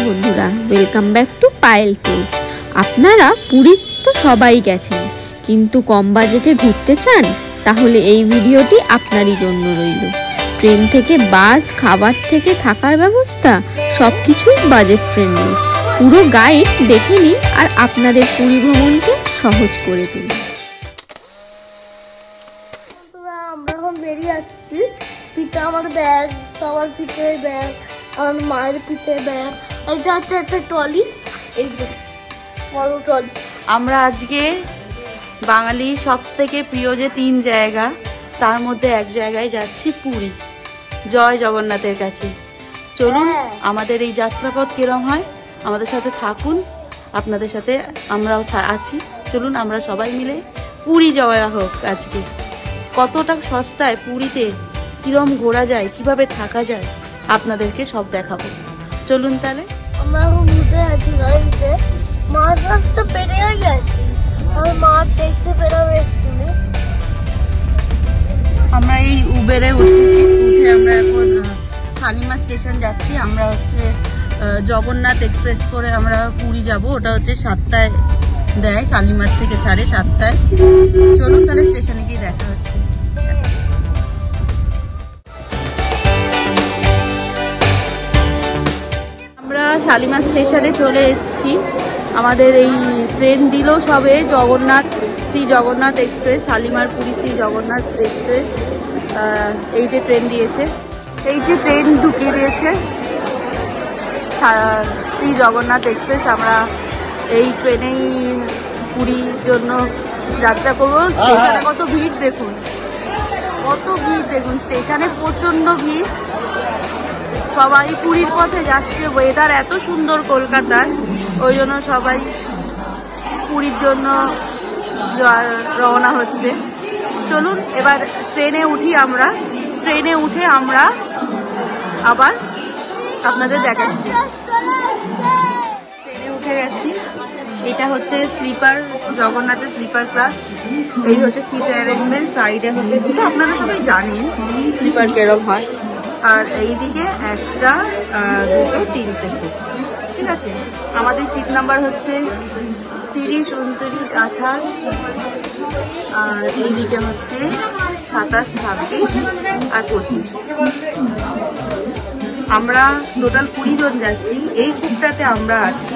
বন্ধুরা, welcome back to Payel tells. আপনারা পুরী তো সবাই গেছেন, কিন্তু কম বাজেটে ঘুরতে চান? তাহলে এই ভিডিওটি আপনারই জন্য রইল। ট্রেন থেকে বাস, খাবার থেকে থাকার ব্যবস্থা সব কিছুই বাজেট ফ্রেন্ডলি। পুরো গাইড দেখে নিন আর আপনাদের পুরী ভ্রমণকে সহজ করে তুলুন। আমরা এখন বেরিয়ে আসছি। পিঠে আমার ব্যাগ, সবার পিঠে ব্যাগ, আমার মায়ের পিঠে ব্যাগ। এটা হচ্ছে একটা ট্রলি, এই যে বড় ট্রলি। আমরা আজকে বাঙালি সব থেকে প্রিয় যে 3 জায়গা, তার মধ্যে এক জায়গায় যাচ্ছি, পুরী, জয় জগন্নাথের কাছে। চলুন আমাদের এই যাত্রাপথ কিরম হয়, আমাদের সাথে থাকুন, আপনাদের সাথে আমরাও আছি। চলুন আমরা সবাই মিলে পুরী যাওয়া হোক। আজকে কতটা সস্তায় পুরীতে কিরম ঘোরা যায়, কিভাবে থাকা যায়, আপনাদেরকে সব দেখাবো। চলুন তাহলে। আমরা এখন উঠে আছি গাড়িতে, মাছ রাস্তা পেরিয়ে যাচ্ছি। আর মাছ দেখতে পেলাম একটু। আমরা এই উবেরে উঠেছি, উঠে আমরা এখন শালিমার স্টেশন যাচ্ছি। আমরা হচ্ছে জগন্নাথ এক্সপ্রেস করে আমরা পুরী যাব। ওটা হচ্ছে 7টায় দেয়, শালিমার থেকে ছাড়ে 7টায়। চলুন তাহলে স্টেশনে গিয়ে দেখা হচ্ছে। আমরা শালিমার স্টেশনে চলে এসেছি। আমাদের এই ট্রেন দিল সবে, জগন্নাথ, শ্রী জগন্নাথ এক্সপ্রেস, শালিমার পুরী শ্রী জগন্নাথ এক্সপ্রেস। এই যে ট্রেন দিয়েছে, এই যে ট্রেন ঢুকিয়ে দিয়েছে শ্রী জগন্নাথ এক্সপ্রেস। আমরা এই ট্রেনেই পুরীর জন্য যাত্রা করবো। স্টেশনে কত ভিড় দেখুন, কত ভিড় দেখুন, স্টেশনে প্রচণ্ড ভিড়। সবাই পুরীর পথে যাচ্ছে, ওয়েদার এত সুন্দর কলকাতার, ওই জন্য সবাই পুরীর জন্য রওনা হচ্ছে। চলুন এবার ট্রেনে উঠি আমরা। ট্রেনে উঠে আমরা আবার আপনাদের দেখাচ্ছি। ট্রেনে উঠে গেছি। এটা হচ্ছে স্লিপার, জগন্নাথের স্লিপার ক্লাস। এই হচ্ছে সিট অ্যারেঞ্জমেন্ট, সাইডে হচ্ছে, কিন্তু আপনারা সবাই জানেন স্লিপার কেরম হয়। আর এইদিকে 1টা, 2টো, 3টে সিট, ঠিক আছে। আমাদের সিট নাম্বার হচ্ছে 30, 29, 28, আর এইদিকে হচ্ছে 27, 26 আর 25। আমরা টোটাল 20 জন যাচ্ছি। এই সিটটাতে আমরা আছি।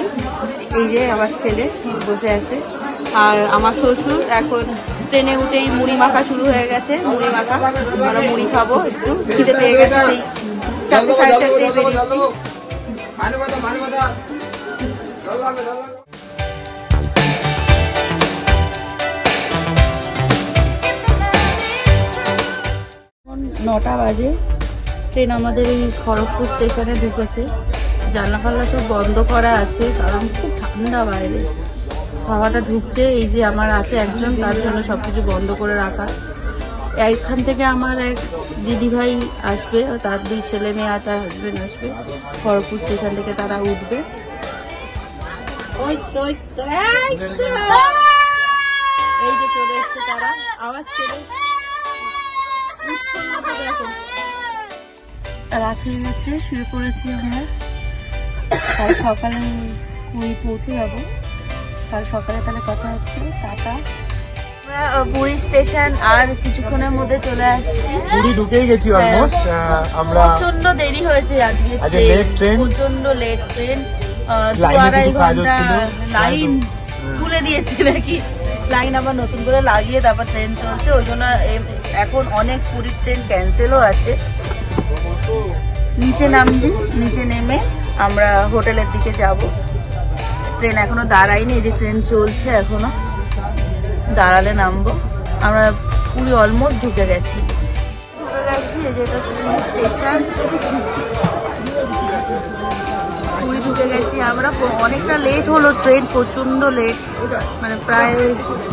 এই যে আমার ছেলে বসে আছে, আর আমার শ্বশুর এখন ট্রেনে উঠেই মুড়ি মাখা শুরু হয়ে গেছে। মুড়ি মাখা, আমরা মুড়ি খাবো, একটু খিদে পেয়ে গেছে। সেই 4টে, 4:30 বেরিয়েছি। এখন 9টা বাজে। ট্রেন আমাদের এই খড়গপুর স্টেশনে ঢুকেছে। জানলা ফাল্লা সব বন্ধ করা আছে, কারণ খুব ঠান্ডা বাইরে, হাওয়াটা ঢুকছে। এই যে আমার আছে একজন, তার জন্য সবকিছু বন্ধ করে রাখা। এইখান থেকে আমার এক দিদিভাই আসবে, তার 2 ছেলে মেয়ে আর তার হাজবেন্ড আসবে খড়গপুর স্টেশন থেকে, তারা উঠবে। এই যে চলে এসছে তারা, আওয়াজ চলে রাখে গেছে। শুয়ে পড়েছি আমরা। কাল সকালে পুরী পৌঁছে যাবো। কাল সকালে তাহলে কথা হচ্ছে। টাটা। আমরা পুরী স্টেশন আর কিছুক্ষণের মধ্যে চলে আসছি। পুরী ঢুকেই গেছি অলমোস্ট। আমরা প্রচন্ড দেরি হয়েছে আজকে, প্রচন্ড লেট ট্রেন। 2-2.5 ঘন্টা লাইন তুলে দিয়েছে নাকি, লাইন আবার নতুন করে লাগিয়ে তারপর ট্রেন চলছে। ওই জন্য এখন অনেক পুরীর ট্রেন ক্যান্সেলও আছে। নিচে নামছি, নিচে নেমে আমরা হোটেলের দিকে যাব। ট্রেন এখনো দাঁড়ায়নি, এই যে ট্রেন চলছে, এখনো দাঁড়ালে নামবো। আমরা পুরী অলমোস্ট ঢুকে গেছি। এই যে এটা স্টেশন, পুরী ঢুকে গেছি আমরা। অনেকটা লেট হলো, ট্রেন প্রচন্ড লেট, মানে প্রায়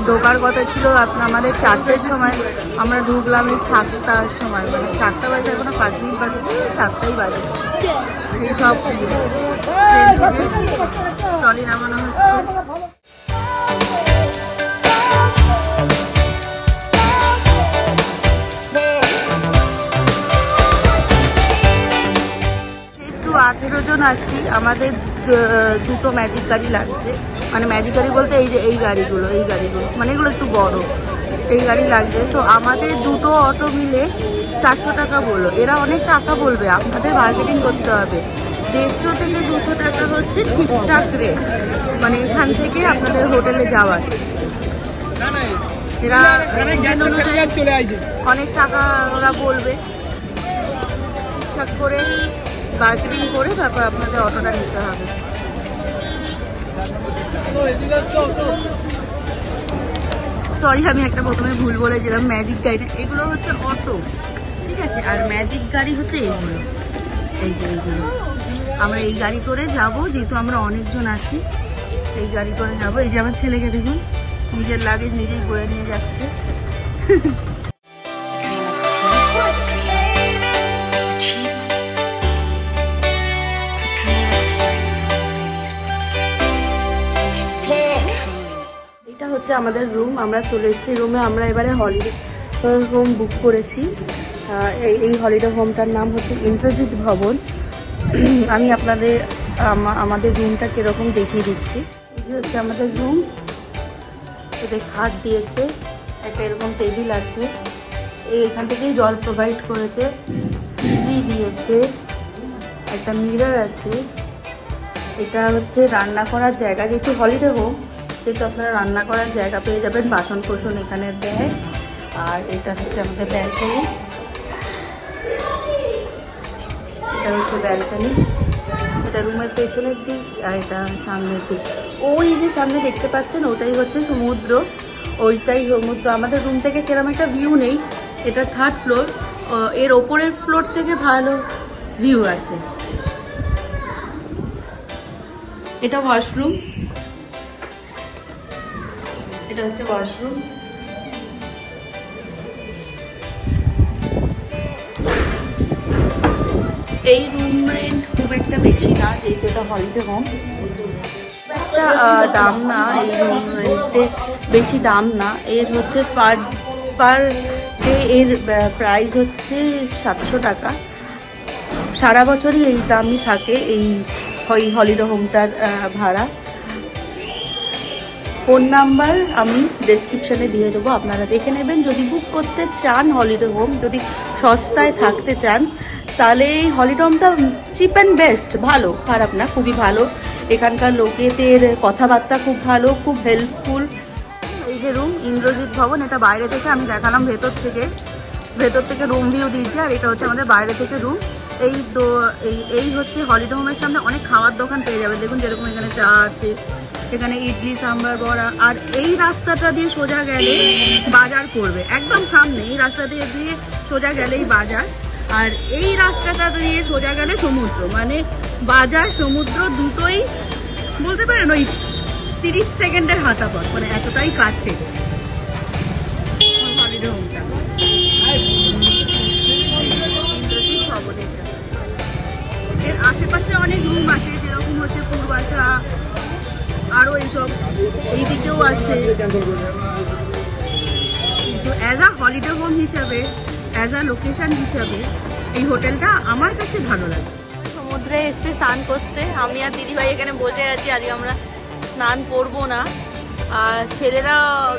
ঢোকার কথা ছিল আমাদের 4টের সময়, আমরা ঢুকলাম এই 7টার সময়, মানে 7টা বাজে এখনো 5 মিনিট বাজে, 7টাই বাজে। এই সব ট্রেন থেকে ট্রলি নামানো হচ্ছে। একটু 18 জন জন আছি, আমাদের দুটো ম্যাজিক গাড়ি লাগছে। মানে ম্যাজিক গাড়ি বলতে এই যে এই গাড়িগুলো মানে এগুলো একটু বড়, এই গাড়ি লাগছে। তো আমাদের দুটো অটো মিলে 400 টাকা বললো। এরা অনেক টাকা বলবে, আপনাদের মার্কেটিং করতে হবে। 150 থেকে 200 টাকা হচ্ছে ঠিকঠাক রেট, মানে এখান থেকে আপনাদের হোটেলে যাওয়ার। এরা অনেক টাকা ওরা বলবে, ঠিকঠাক করে মার্কেটিং করে তারপর আপনাদের অটোটা নিতে হবে। সরি, আমি একটা প্রথমে ভুল বলেছিলাম, ম্যাজিক গাড়ি এগুলো হচ্ছে অটো, ঠিক আছে, আর ম্যাজিক গাড়ি হচ্ছে এইগুলো, এই যে এইগুলো। আমরা এই গাড়ি করে যাব, যেহেতু আমরা অনেকজন আছি, এই গাড়ি করে যাব। এই যে আমার ছেলেকে দেখুন, নিজের লাগেজ নিজেই বয়ে নিয়ে যাচ্ছে। এটা হচ্ছে আমাদের রুম, আমরা চলে এসেছি রুমে। আমরা এবারে হলিডে হোম বুক করেছি। এই হলিডে হোমটার নাম হচ্ছে ইন্দ্রজিৎ ভবন। আমি আপনাদের আমাদের রুমটা কীরকম দেখিয়ে দিচ্ছি। এই হচ্ছে আমাদের রুম, এতে খাট দিয়েছে, একটা এরকম টেবিল আছে, এখান থেকেই জল প্রোভাইড করেছে, টিভি দিয়েছে, একটা মিরর আছে। এটা হচ্ছে রান্না করার জায়গা, যেহেতু হলিডে হোম সেহেতু আপনারা রান্না করার জায়গা পেয়ে যাবেন, বাসন কোসন এখানে দেয়। আর এটা হচ্ছে আমাদের ব্যালকনি, এটা হচ্ছে ব্যালকনি, এটা রুমের পেছনের দিক আর এটা সামনের দিক। ওই যে সামনে দেখতে পাচ্ছেন ওটাই হচ্ছে সমুদ্র, ওইটাই সমুদ্র। আমাদের রুম থেকে সেরকম একটা ভিউ নেই, এটা 3rd ফ্লোর, এর ওপরের ফ্লোর থেকে ভালো ভিউ আছে। এটা ওয়াশরুম, এটা হচ্ছে ওয়াশরুম। এই রুম রেন্ট খুব একটা বেশি না, যেহেতু এটা হলিডে হোম, একটা দাম না, এই রুম রেন্টে বেশি দাম না। এর হচ্ছে পার ডে এর প্রাইস হচ্ছে 700 টাকা। সারা বছরই এই দামই থাকে এই হলিডে হোমটার ভাড়া। ফোন নাম্বার আমি ডেসক্রিপশানে দিয়ে দেবো, আপনারা দেখে নেবেন। যদি বুক করতে চান হলিডে হোম, যদি সস্তায় থাকতে চান, তাহলে এই হলিডে হোমটা চিপ অ্যান্ড বেস্ট, ভালো, খারাপ না, খুবই ভালো। এখানকার লোকেদের কথাবার্তা খুব ভালো, খুব হেল্পফুল। এই যে রুম ইন্দ্রজিৎ ভবন, এটা বাইরে থেকে আমি দেখালাম, ভেতর থেকে রুম ভিউ দিয়েছি। আর এটা হচ্ছে আমাদের বাইরে থেকে রুম। এই তো এই হচ্ছে হলিডে হোমের সামনে অনেক খাওয়ার দোকান পেয়ে যাবে, দেখুন যেরকম এখানে চা আছে, এখানে ইডলি সাম্বার বড়া। আর এই রাস্তাটা দিয়ে সোজা গেলে বাজার পড়বে, একদম সামনে এই রাস্তা দিয়ে সোজা গেলেই বাজার। আর এই রাস্তাটা দিয়ে সোজা গেলে সমুদ্র, মানে বাজার সমুদ্র দুটোই বলতে পারেন ওই 30 সেকেন্ডের হাঁটা পথ, মানে এতটাই কাছে হলিডে হোমটা। এর আশেপাশে অনেক রুম আছে, যেরকম হচ্ছে পূর্বাশা, আরো এইসব এই দিকেও আছে। কিন্তু অ্যাজ আ হলিডে হোম হিসাবে, অ্যাজ আ লোকেশন হিসাবে এই হোটেলটা আমার কাছে ভালো লাগে। সমুদ্রে এসে স্নান করতে, আমি আর দিদিভাই এখানে বসে আছি। আজকে আমরা স্নান করবো না, আর ছেলেরা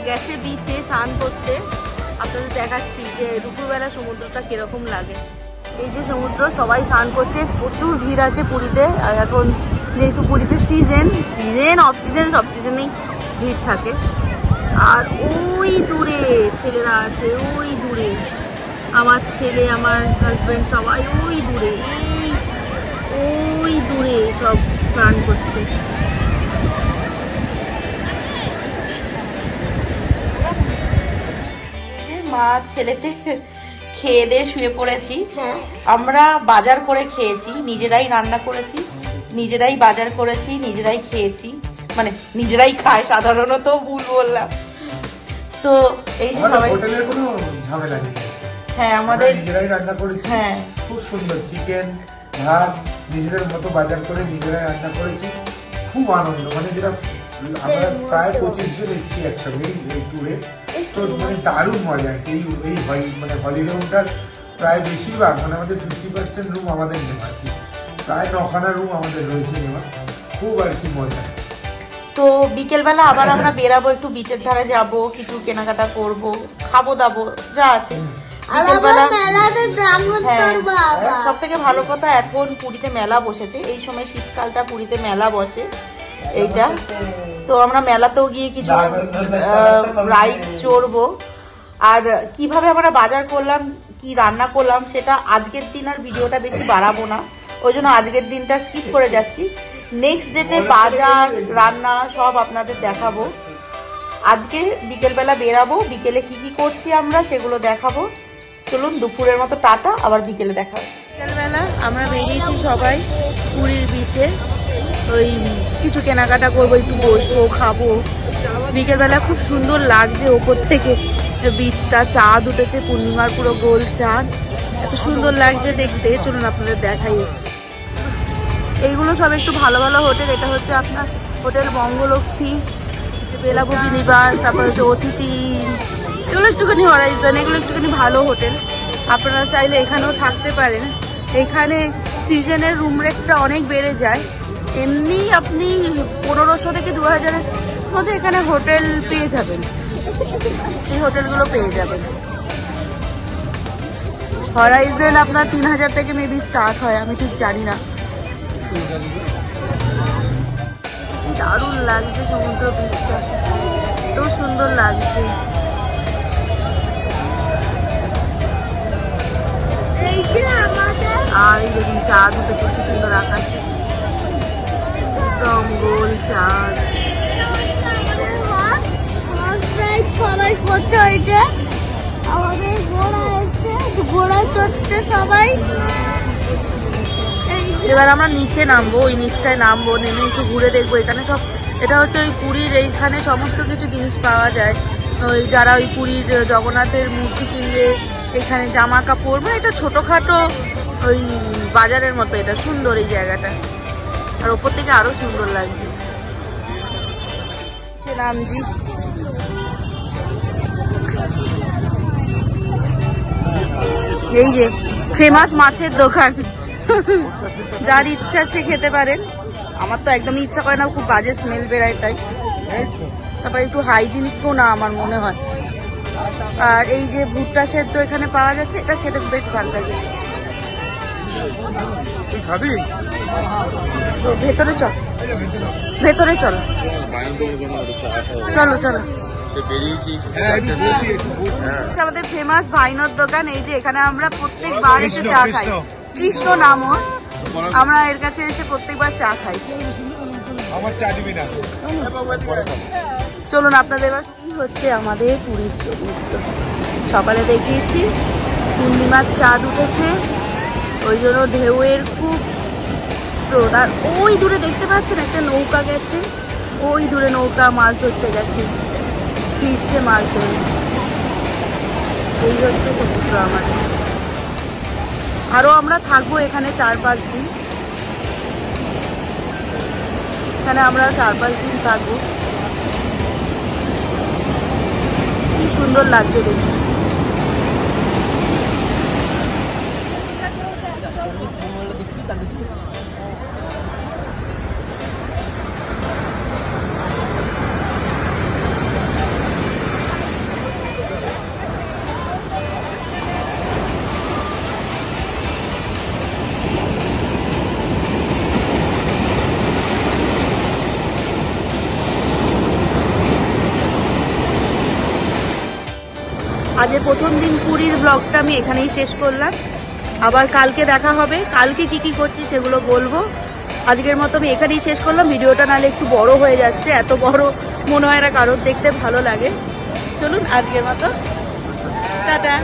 গেছে বিচে স্নান করতে। আপনাদের দেখাচ্ছি যে দুপুরবেলা সমুদ্রটা কিরকম লাগে। এই যে সমুদ্র, সবাই স্নান করছে, প্রচুর ভিড় আছে পুরীতে। আর এখন যেহেতু পুরীতে সিজন অফ সিজন, সব সিজনেই ভিড় থাকে। আর ওই দূরে ছেলেরা আছে, ওই দূরে আমার ছেলে, আমার হাজব্যান্ড, সবাই ওই দূরে, ওই দূরে সব স্নান করছে। মা ছেলেতে খেয়ে দিয়ে শুয়ে পড়েছি। আমরা বাজার করে খেয়েছি, নিজেরাই রান্না করেছি, নিজেরাই বাজার করেছি, নিজেরাই খেয়েছি, মানে নিজেরাই খায় সাধারণত, ভুল বললাম। তো এই যে সবাই হোটেলের কোনো ঝামেলা নেই, হ্যাঁ আমাদের নিজেরাই রান্না করেছি। হ্যাঁ, খুব সুন্দর চিকেন ভাত নিজেদের মতো বাজার করে নিজেরাই রান্না করেছি, খুব আনন্দ। মানে যেটা আমরা প্রায় 25 জন এসেছি একসঙ্গে এই ট্যুরে, তো মানে দারুণ মজা। এই মানে হলিডে হোমটার প্রায় বেশিরভাগ, মানে আমাদের 50% রুম আমাদের নেওয়া, তো প্রায় 9খানা রুম আমাদের রয়েছে নেওয়া, খুব আর কি মজা। তো বিকেলবেলা আবার আমরা বেরাবো, একটু বিচের ধারে যাব, কিছু কেনাকাটা করব, খাবো দাবো যা আছে। সব থেকে ভালো কথা এখন পুরীতে মেলা বসেছে, এই সময় শীতকালটা পুরীতে মেলা বসে এইটা। তো আমরা মেলাতেও গিয়ে কিছু রাইড চড়বো। আর কিভাবে আমরা বাজার করলাম, কি রান্না করলাম, সেটা আজকের দিন আর ভিডিওটা বেশি বাড়াবো না, ওই জন্য আজকের দিনটা স্কিপ করে যাচ্ছি। নেক্সট ডেতে বাজার রান্না সব আপনাদের দেখাবো। আজকে বিকেলবেলা বেরাবো, বিকেলে কি কি করছি আমরা সেগুলো দেখাবো। চলুন দুপুরের মতো টাটা, আবার বিকেলে দেখা হবে। বিকেলবেলা আমরা বেরিয়েছি সবাই পুরীর বিচে, ওই কিছু কেনাকাটা করবো, একটু বসবো, খাবো। বিকেলবেলা খুব সুন্দর লাগছে ওপর থেকে বিচটা, চাঁদ উঠেছে, পূর্ণিমার পুরো গোল চাঁদ, এত সুন্দর লাগছে দেখতে। চলুন আপনাদের দেখাই। এইগুলো সব একটু ভালো ভালো হোটেল। এটা হচ্ছে আপনার হোটেল বঙ্গলক্ষ্মী, বেলাভূমি নিবাস, তারপর হচ্ছে অতিথি, এগুলো একটুখানি হরাইজন, এগুলো একটুখানি ভালো হোটেল। আপনারা চাইলে এখানেও থাকতে পারেন। এখানে সিজনের রুম রেটটা অনেক বেড়ে যায়, এমনি আপনি 1500 থেকে 2000-এর মধ্যে এখানে হোটেল পেয়ে যাবেন, এই হোটেলগুলো পেয়ে যাবেন। হরাইজন আপনার 3000 থেকে মেবি স্টার্ট হয়, আমি ঠিক জানি না। দারুণ লাগছে সমুদ্র বিচটা, এত সুন্দর লাগছে। আর এই দেখুন চাঁদ উঠে, কত সুন্দর আকাশ, একদম গোল চাঁদ। সবাই করতে হয়েছে, আমাদের ঘোড়া এসছে, ঘোড়া চড়তে সবাই। এবার আমরা নিচে নামবো, ওই নিচটায় নামবো, নেমে একটু ঘুরে দেখবো। এখানে সব, এটা হচ্ছে ওই পুরীর, এইখানে সমস্ত কিছু জিনিস পাওয়া যায়। ওই যারা ওই পুরীর জগন্নাথের মূর্তি কিনবে, এখানে জামা কাপড়, মানে এটা ছোটোখাটো ওই বাজারের মতো। এটা সুন্দর এই জায়গাটা, আর ওপর থেকে আরো সুন্দর লাগছে। নামজি এই যে ফেমাস মাছের দোকান, যার ইচ্ছা সে খেতে পারেন। আমার তো একদমই ইচ্ছা করে না, খুব বাজে স্মেল বেরায়, তাই। তারপর একটু হাইজিনিকও না আমার মনে হয়। আর এই যে ভুট্টা সেদ্ধ এখানে পাওয়া যাচ্ছে, এটা খেতে বেশ ভালো লাগে। তো ভেতরে চল, ভেতরে চলো, চলো চলো। আমাদের ফেমাস ভাইনোর দোকান, এই যে এখানে আমরা প্রত্যেকবার এসে চা খাই। কৃষ্ণ নাম ওর, আমরা এর কাছে এসে প্রত্যেকবার চা খাই। চলুন আপনাদের এবার কি হচ্ছে আমাদের পুরীর সমুদ্র। সকালে দেখিয়েছি পূর্ণিমার চাঁদ উঠেছে, ওই জন্য ঢেউয়ের খুব স্রোত। আর ওই দূরে দেখতে পাচ্ছেন একটা নৌকা গেছে, ওই দূরে নৌকা মাছ ধরতে গেছে, ফিরছে মাছ ধরে। এই হচ্ছে সমুদ্র আমাদের। আরো আমরা থাকবো এখানে 4-5 দিন, এখানে আমরা 4-5 দিন থাকবো। কি সুন্দর লাগছে দেখুন। আজ প্রথম দিন পুরীর ব্লগটা আমি এখানেই শেষ করলাম। আবার কালকে দেখা হবে, কালকে কি কি করছি সেগুলো বলবো। আজকের মতো আমি এখানেই শেষ করলাম। ভিডিওটা নাহলে একটু বড় হয়ে যাচ্ছে, এত বড় মনে হয় না কারোর, দেখতে ভালো লাগে। চলুন আজকের মতো টাটা।